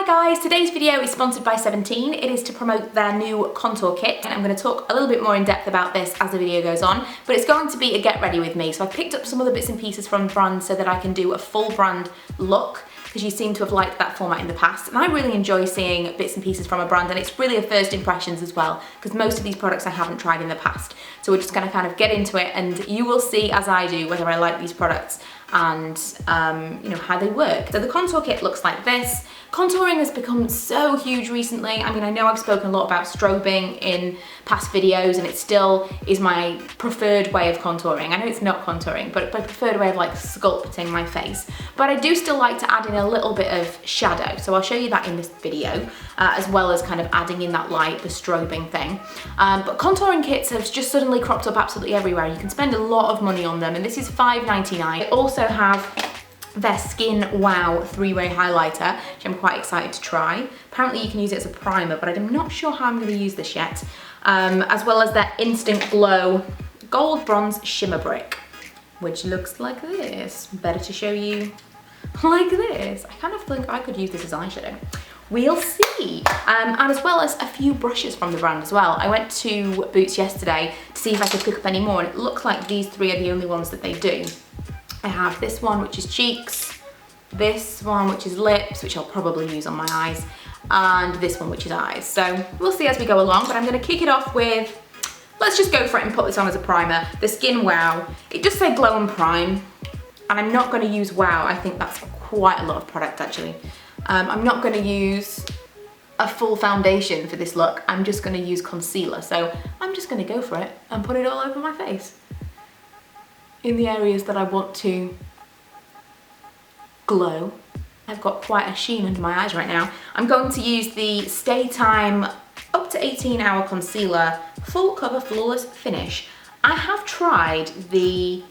guys, today's video is sponsored by 17. It is to promote their new contour kit, and I'm going to talk a little bit more in depth about this as the video goes on, but it's going to be a get ready with me. So I've picked up some of the bits and pieces from the brand so that I can do a full brand look, because you seem to have liked that format in the past, and I really enjoy seeing bits and pieces from a brand, and it's really a first impressions as well, because most of these products I haven't tried in the past. So we're just going to kind of get into it, and you will see as I do whether I like these products and you know, how they work. So the contour kit looks like this. Contouring has become so huge recently. I mean, I know I've spoken a lot about strobing in past videos, and it still is my preferred way of contouring. I know it's not contouring, but my preferred way of like sculpting my face. But I do still like to add in a little bit of shadow. So I'll show you that in this video, as well as kind of adding in that light, the strobing thing. But contouring kits have just suddenly cropped up absolutely everywhere. You can spend a lot of money on them, and this is $5.99. They also have their Skin Wow 3-way highlighter, which I'm quite excited to try. Apparently you can use it as a primer, but I'm not sure how I'm going to use this yet. As well as their Instant Glow Gold Bronze Shimmer Brick, which looks like this. Better to show you like this. I kind of think I could use this as eyeshadow. We'll see. And as well as a few brushes from the brand as well. I went to Boots yesterday to see if I could pick up any more, and it looks like these three are the only ones that they do. I have this one, which is cheeks, this one, which is lips, which I'll probably use on my eyes, and this one, which is eyes. So we'll see as we go along, but I'm gonna kick it off with, let's just go for it and put this on as a primer. The Skin Wow. It does say glow and prime, and I'm not gonna use Wow. I think that's quite a lot of product actually. I'm not gonna use a full foundation for this look. I'm just gonna use concealer. So I'm just gonna go for it and put it all over my face, in the areas that I want to glow. I've got quite a sheen under my eyes right now. I'm going to use the Stay Time up to 18-hour concealer, full cover flawless finish. I have tried the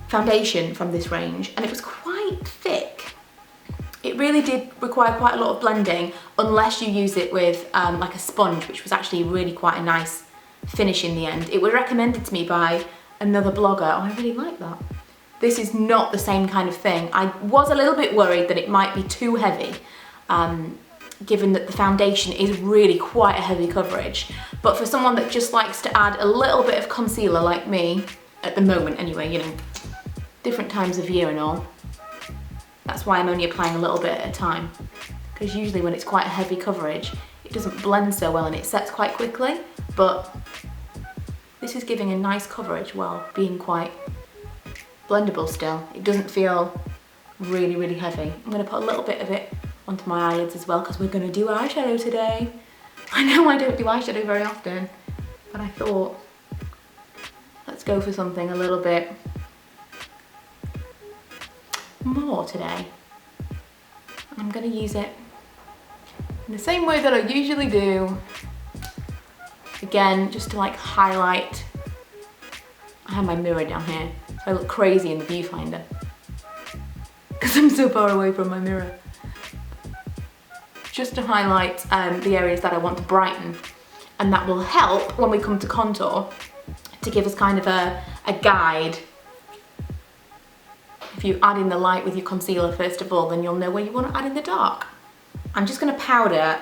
foundation from this range, and it was quite thick. It really did require quite a lot of blending, unless you use it with like a sponge, which was actually really quite a nice finish in the end. It was recommended to me by another blogger. Oh, I really like that. This is not the same kind of thing. I was a little bit worried that it might be too heavy, given that the foundation is really quite a heavy coverage. But for someone that just likes to add a little bit of concealer like me, at the moment anyway, you know, different times of year and all, that's why I'm only applying a little bit at a time. Because usually when it's quite a heavy coverage, it doesn't blend so well and it sets quite quickly, but this is giving a nice coverage while being quite blendable still. It doesn't feel really, really heavy. I'm going to put a little bit of it onto my eyelids as well, because we're going to do eyeshadow today. I know I don't do eyeshadow very often, but I thought, let's go for something a little bit more today. I'm going to use it in the same way that I usually do. Again, just to like highlight. I have my mirror down here, so I look crazy in the viewfinder because I'm so far away from my mirror. Just to highlight the areas that I want to brighten, and that will help when we come to contour to give us kind of a guide. If you add in the light with your concealer first of all, then you'll know where you want to add in the dark. I'm just going to powder.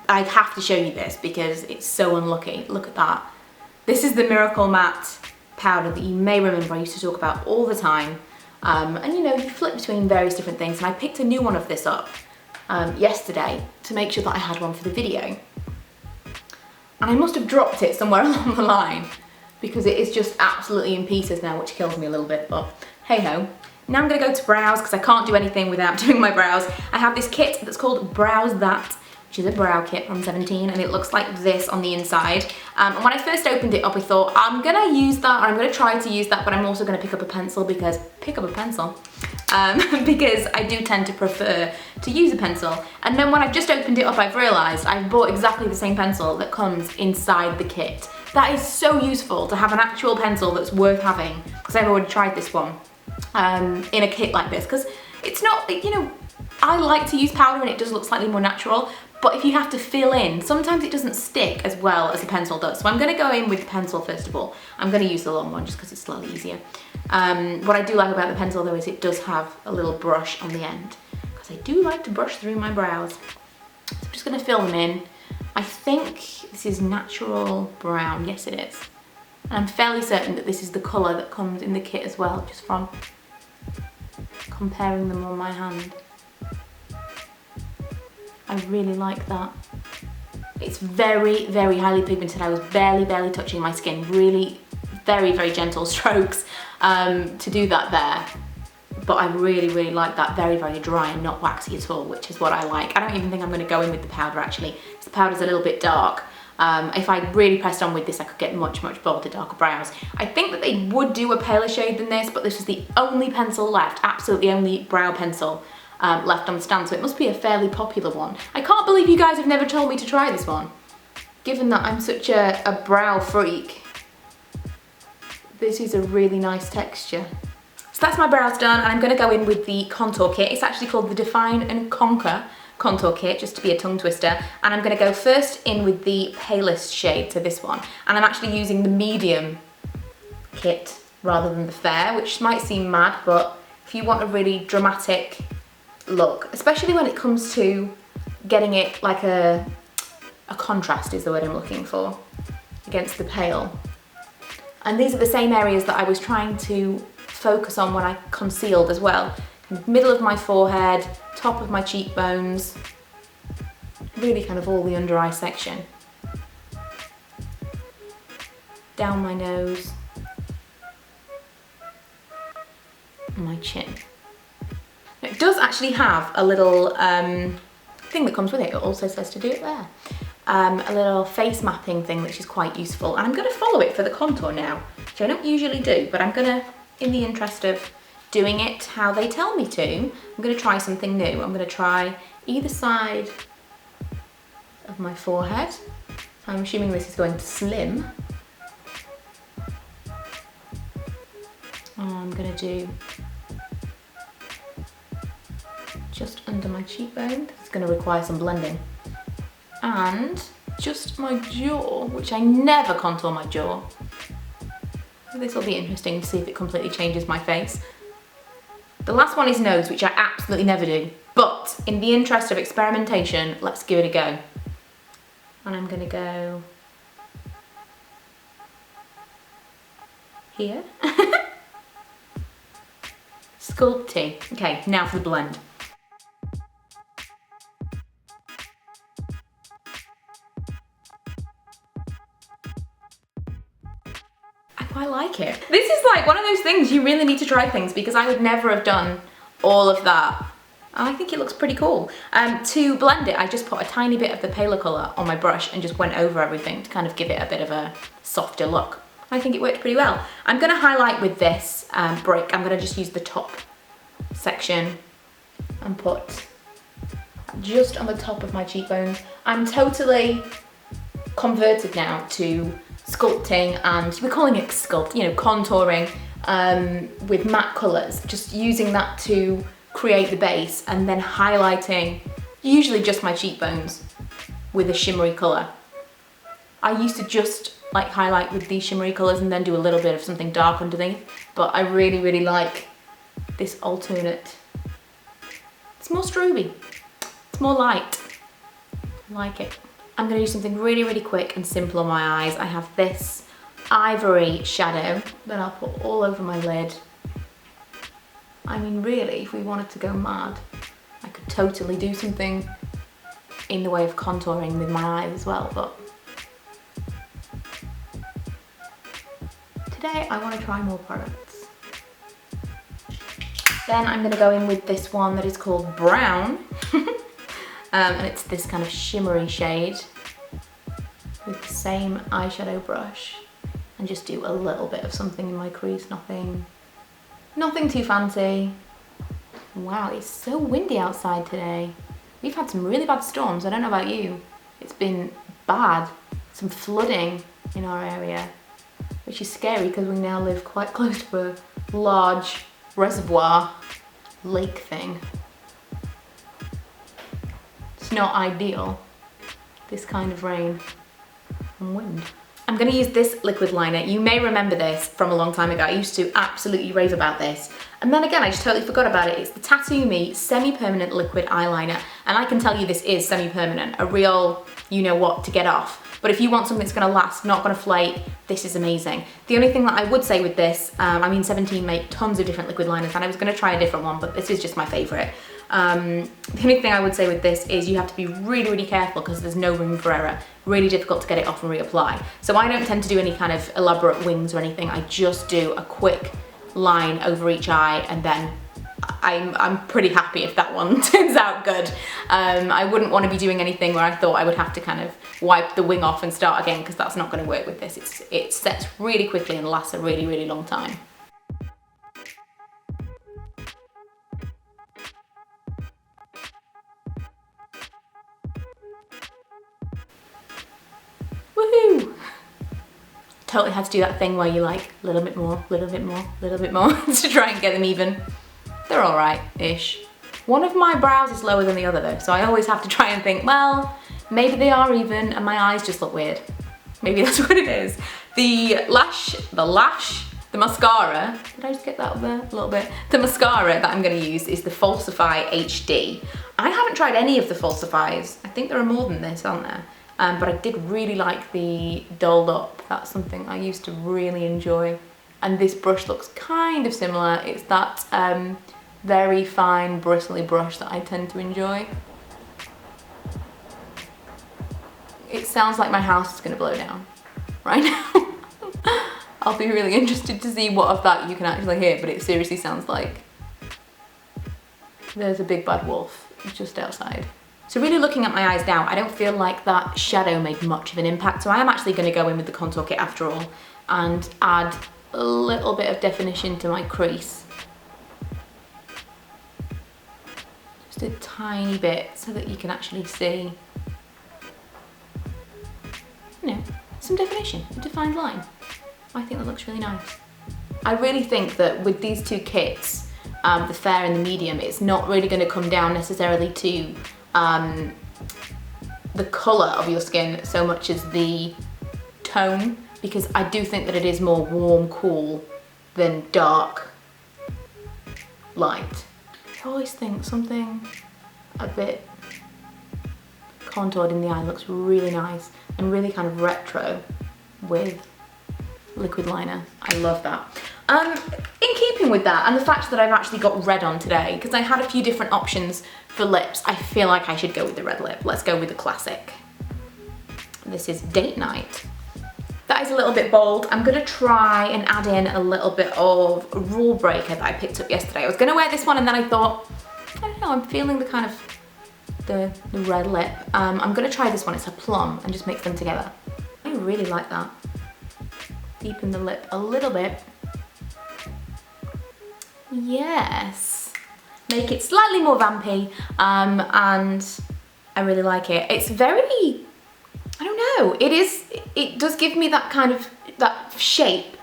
I have to show you this because it's so unlucky. Look at that. This is the Miracle Matte powder that you may remember I used to talk about all the time. And you know, you flip between various different things, and I picked a new one of this up yesterday to make sure that I had one for the video. And I must have dropped it somewhere along the line, because it is just absolutely in pieces now, which kills me a little bit, but hey ho. Now I'm gonna go to brows, because I can't do anything without doing my brows. I have this kit that's called Brows That, which is a brow kit from 17, and it looks like this on the inside. And when I first opened it up, I thought, I'm gonna use that, or I'm gonna try to use that, but I'm also gonna pick up a pencil, because because I do tend to prefer to use a pencil. And then when I've just opened it up, I've realized I've bought exactly the same pencil that comes inside the kit. That is so useful to have an actual pencil that's worth having, because I've already tried this one in a kit like this, because it's not, you know, I like to use powder and it does look slightly more natural, but if you have to fill in, sometimes it doesn't stick as well as a pencil does. So I'm going to go in with the pencil first of all. I'm going to use the long one just because it's slightly easier. What I do like about the pencil though is it does have a little brush on the end, because I do like to brush through my brows. gonna fill them in. I think this is natural brown. Yes, it is. And I'm fairly certain that this is the colour that comes in the kit as well, just from comparing them on my hand. I really like that. It's very, very highly pigmented. I was barely touching my skin. Really very, very gentle strokes to do that there. But I really like that. Very, very dry and not waxy at all, which is what I like. I don't even think I'm going to go in with the powder actually, because the powder's a little bit dark. If I really pressed on with this, I could get much bolder, darker brows. I think that they would do a paler shade than this, but this is the only pencil left, absolutely only brow pencil left on the stand, so it must be a fairly popular one. I can't believe you guys have never told me to try this one, given that I'm such a brow freak. This is a really nice texture. So that's my brows done, and I'm going to go in with the contour kit. It's actually called the Define and Conquer contour kit, just to be a tongue twister. And I'm going to go first in with the palest shade, so this one. And I'm actually using the medium kit rather than the fair, which might seem mad, but if you want a really dramatic look, especially when it comes to getting it like a contrast is the word I'm looking for, against the pale. And these are the same areas that I was trying to focus on when I concealed as well. Middle of my forehead, top of my cheekbones, really kind of all the under eye section. Down my nose, and my chin. It does actually have a little thing that comes with it. It also says to do it there. A little face mapping thing, which is quite useful. And I'm going to follow it for the contour now, which I don't usually do, but I'm going to, in the interest of doing it how they tell me to, I'm going to try something new. I'm going to try either side of my forehead. So I'm assuming this is going to slim. I'm going to do just under my cheekbone. It's going to require some blending. And just my jaw, which I never contour my jaw. This will be interesting to see if it completely changes my face. The last one is nose, which I absolutely never do. But in the interest of experimentation, let's give it a go. And I'm gonna go here. Sculpting. Okay, now for the blend. I like it. This is like one of those things you really need to try things, because I would never have done all of that. And I think it looks pretty cool. To blend it, I just put a tiny bit of the paler colour on my brush and just went over everything to kind of give it a bit of a softer look. I think it worked pretty well. I'm going to highlight with this brick. I'm going to just use the top section and put just on the top of my cheekbones. I'm totally converted now to sculpting, and we're calling it sculpt, you know, contouring with matte colours, just using that to create the base and then highlighting usually just my cheekbones with a shimmery colour. I used to just like highlight with these shimmery colours and then do a little bit of something dark underneath, but I really like this alternate. It's more stroby, it's more light, I like it. I'm going to do something really quick and simple on my eyes. I have this ivory shadow that I'll put all over my lid. I mean, really, if we wanted to go mad, I could totally do something in the way of contouring with my eyes as well, but today I want to try more products. Then I'm going to go in with this one that is called Brown. And it's this kind of shimmery shade with the same eyeshadow brush, and just do a little bit of something in my crease, nothing too fancy. Wow, it's so windy outside today. We've had some really bad storms, I don't know about you. It's been bad, some flooding in our area, which is scary because we now live quite close to a large reservoir lake thing. It's not ideal, this kind of rain and wind. I'm gonna use this liquid liner. You may remember this from a long time ago. I used to absolutely rave about this. And then again, I just totally forgot about it. It's the Tattoo Me Semi-Permanent Liquid Eyeliner. And I can tell you this is semi-permanent, a real you-know-what to get off. But if you want something that's gonna last, not gonna flake, this is amazing. The only thing that I would say with this, I mean 17 make tons of different liquid liners and I was gonna try a different one, but this is just my favorite. The only thing I would say with this is you have to be really, really careful because there's no room for error. Really difficult to get it off and reapply. So I don't tend to do any kind of elaborate wings or anything. I just do a quick line over each eye and then I'm pretty happy if that one turns out good. I wouldn't want to be doing anything where I thought I would have to kind of wipe the wing off and start again because that's not going to work with this. It sets really quickly and lasts a really, really long time. Woohoo! Totally had to do that thing where you like a little bit more, little bit more, little bit more to try and get them even. They're all right-ish. One of my brows is lower than the other though, so I always have to try and think, well, maybe they are even and my eyes just look weird. Maybe that's what it is. The mascara, did I just get that up there a little bit? The mascara that I'm gonna use is the Falsifeye HD. I haven't tried any of the Falsifies. I think there are more than this, aren't there? But I did really like the dolled up. That's something I used to really enjoy. And this brush looks kind of similar. It's that very fine bristly brush that I tend to enjoy. It sounds like my house is gonna blow down right now. I'll be really interested to see what of that you can actually hear, but it seriously sounds like there's a big bad wolf just outside. So really looking at my eyes now, I don't feel like that shadow made much of an impact, so I am actually going to go in with the contour kit after all and add a little bit of definition to my crease. Just a tiny bit so that you can actually see, you know, some definition, a defined line. I think that looks really nice. I really think that with these two kits, the fair and the medium, it's not really going to come down necessarily to the colour of your skin so much as the tone, because I do think that it is more warm, cool than dark, light. I always think something a bit contoured in the eye looks really nice and really kind of retro with liquid liner. I love that. In keeping with that and the fact that I've actually got red on today, because I had a few different options for lips, I feel like I should go with the red lip. Let's go with the classic. This is Date Night. That is a little bit bold. I'm gonna try and add in a little bit of Rule Breaker that I picked up yesterday. I was gonna wear this one and then I thought, I don't know, I'm feeling the kind of the red lip. I'm gonna try this one, it's a plum, and just mix them together. I really like that. Deepen the lip a little bit. Yes. Make it slightly more vampy, and I really like it. It's very, I don't know, it does give me that kind of, that shape,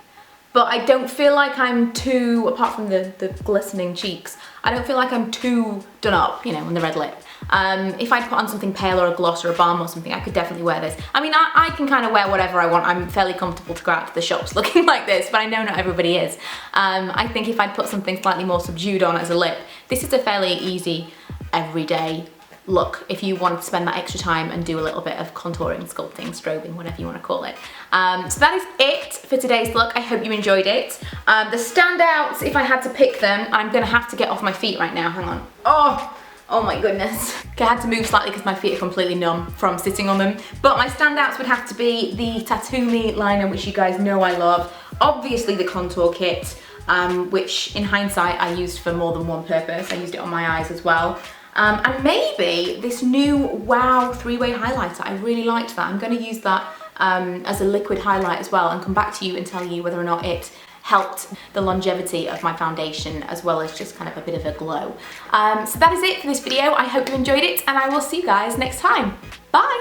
but I don't feel like I'm too, apart from the glistening cheeks, I don't feel like I'm too done up, you know, on the red lip. If I put on something pale or a gloss or a balm or something, I could definitely wear this. I mean, I can kind of wear whatever I want. I'm fairly comfortable to go out to the shops looking like this, but I know not everybody is. I think if I'd put something slightly more subdued on as a lip, this is a fairly easy, everyday look if you want to spend that extra time and do a little bit of contouring, sculpting, strobing, whatever you want to call it. So that is it for today's look. I hope you enjoyed it. The standouts, if I had to pick them, I'm gonna have to get off my feet right now, hang on. Oh my goodness. Okay, I had to move slightly because my feet are completely numb from sitting on them. But my standouts would have to be the Tattoo Me liner, which you guys know I love. Obviously the contour kit, which in hindsight I used for more than one purpose. I used it on my eyes as well. And maybe this new Wow 3-way highlighter. I really liked that. I'm going to use that as a liquid highlight as well and come back to you and tell you whether or not it helped the longevity of my foundation as well as just kind of a bit of a glow. So that is it for this video. I hope you enjoyed it and I will see you guys next time. Bye!